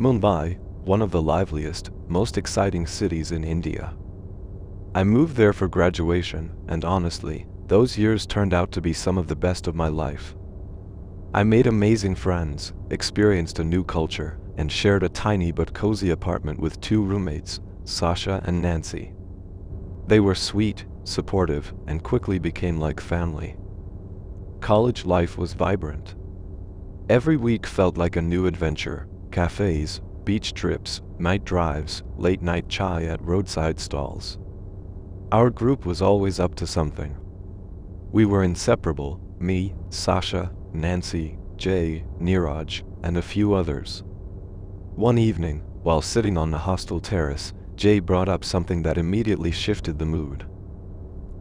Mumbai, one of the liveliest, most exciting cities in India. I moved there for graduation, and honestly, those years turned out to be some of the best of my life. I made amazing friends, experienced a new culture, and shared a tiny but cozy apartment with two roommates, Sasha and Nancy. They were sweet, supportive, and quickly became like family. College life was vibrant. Every week felt like a new adventure: cafes, beach trips, night drives, late-night chai at roadside stalls. Our group was always up to something. We were inseparable: me, Sasha, Nancy, Jay, Neeraj, and a few others. One evening, while sitting on the hostel terrace, Jay brought up something that immediately shifted the mood.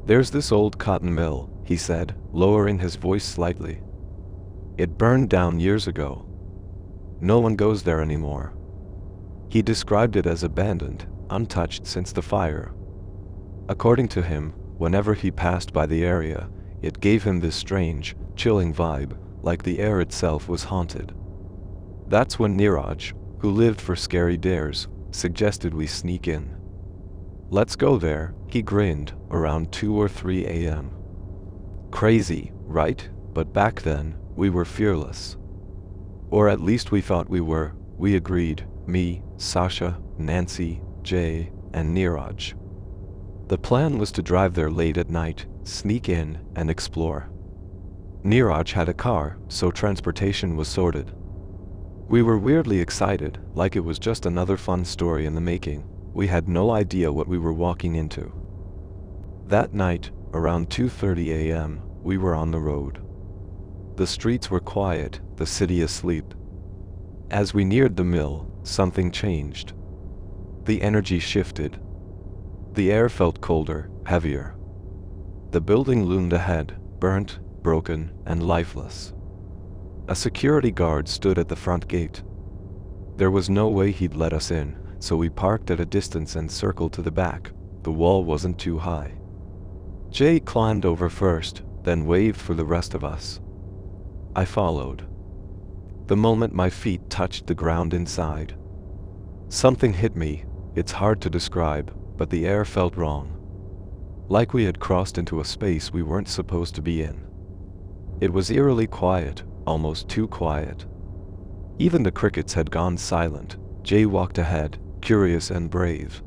"There's this old cotton mill," he said, lowering his voice slightly. "It burned down years ago. No one goes there anymore." He described it as abandoned, untouched since the fire. According to him, whenever he passed by the area, it gave him this strange, chilling vibe, like the air itself was haunted. That's when Neeraj, who lived for scary dares, suggested we sneak in. "Let's go there," he grinned, around 2 or 3 a.m. Crazy, right? But back then, we were fearless. Or at least we thought we were, we agreed, me, Sasha, Nancy, Jay, and Neeraj. The plan was to drive there late at night, sneak in, and explore. Neeraj had a car, so transportation was sorted. We were weirdly excited, like it was just another fun story in the making. We had no idea what we were walking into. That night, around 2:30 a.m., we were on the road. The streets were quiet, the city asleep. As we neared the mill, something changed. The energy shifted. The air felt colder, heavier. The building loomed ahead, burnt, broken, and lifeless. A security guard stood at the front gate. There was no way he'd let us in, so we parked at a distance and circled to the back. The wall wasn't too high. Jay climbed over first, then waved for the rest of us. I followed. The moment my feet touched the ground inside, something hit me. It's hard to describe, but the air felt wrong. Like we had crossed into a space we weren't supposed to be in. It was eerily quiet, almost too quiet. Even the crickets had gone silent. Jay walked ahead, curious and brave.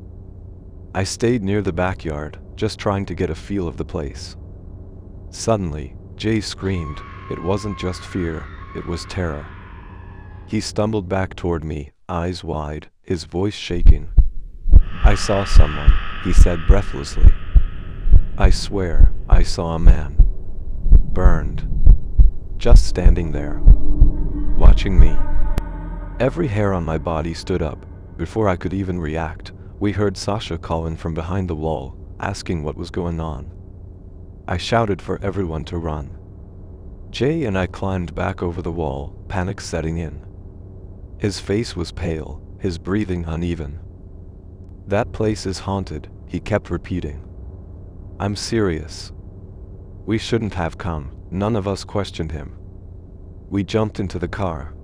I stayed near the backyard, just trying to get a feel of the place. Suddenly, Jay screamed. It wasn't just fear, it was terror. He stumbled back toward me, eyes wide, his voice shaking. "I saw someone," he said breathlessly. "I swear, I saw a man. Burned. Just standing there. Watching me." Every hair on my body stood up. Before I could even react, we heard Sasha calling from behind the wall, asking what was going on. I shouted for everyone to run. Jay and I climbed back over the wall, panic setting in. His face was pale, his breathing uneven. "That place is haunted," he kept repeating. "I'm serious. We shouldn't have come." None of us questioned him. We jumped into the car.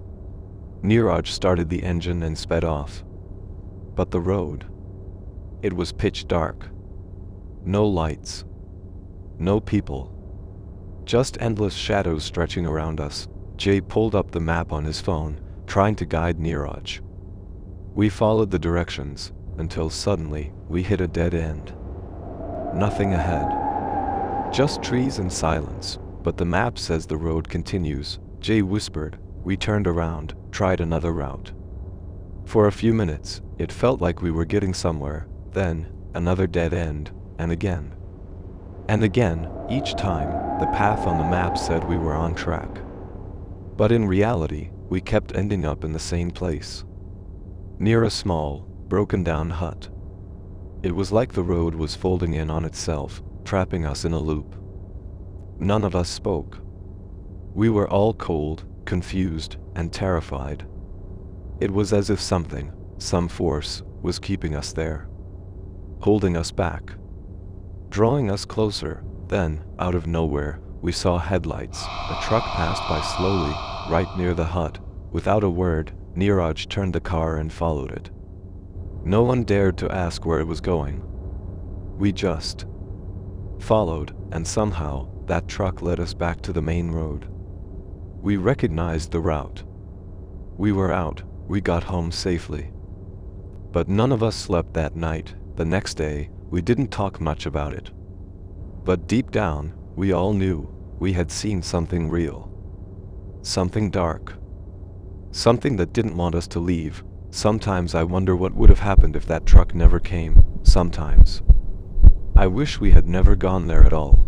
Neeraj started the engine and sped off. But the road, it was pitch dark. No lights. No people. Just endless shadows stretching around us. Jay pulled up the map on his phone, trying to guide Neeraj. We followed the directions, until suddenly, we hit a dead end. Nothing ahead. Just trees and silence, but the map says the road continues, Jay whispered. We turned around, tried another route. For a few minutes, it felt like we were getting somewhere, then, another dead end, and again. And again, each time, the path on the map said we were on track. But in reality, we kept ending up in the same place. Near a small, broken-down hut. It was like the road was folding in on itself, trapping us in a loop. None of us spoke. We were all cold, confused, and terrified. It was as if something, some force, was keeping us there. Holding us back. Drawing us closer. Then, out of nowhere, we saw headlights. A truck passed by slowly, right near the hut. Without a word, Neeraj turned the car and followed it. No one dared to ask where it was going. We just followed, and somehow, that truck led us back to the main road. We recognized the route. We were out, we got home safely. But none of us slept that night. The next day, we didn't talk much about it. But deep down, we all knew we had seen something real. Something dark. Something that didn't want us to leave. Sometimes I wonder what would have happened if that truck never came. Sometimes I wish we had never gone there at all.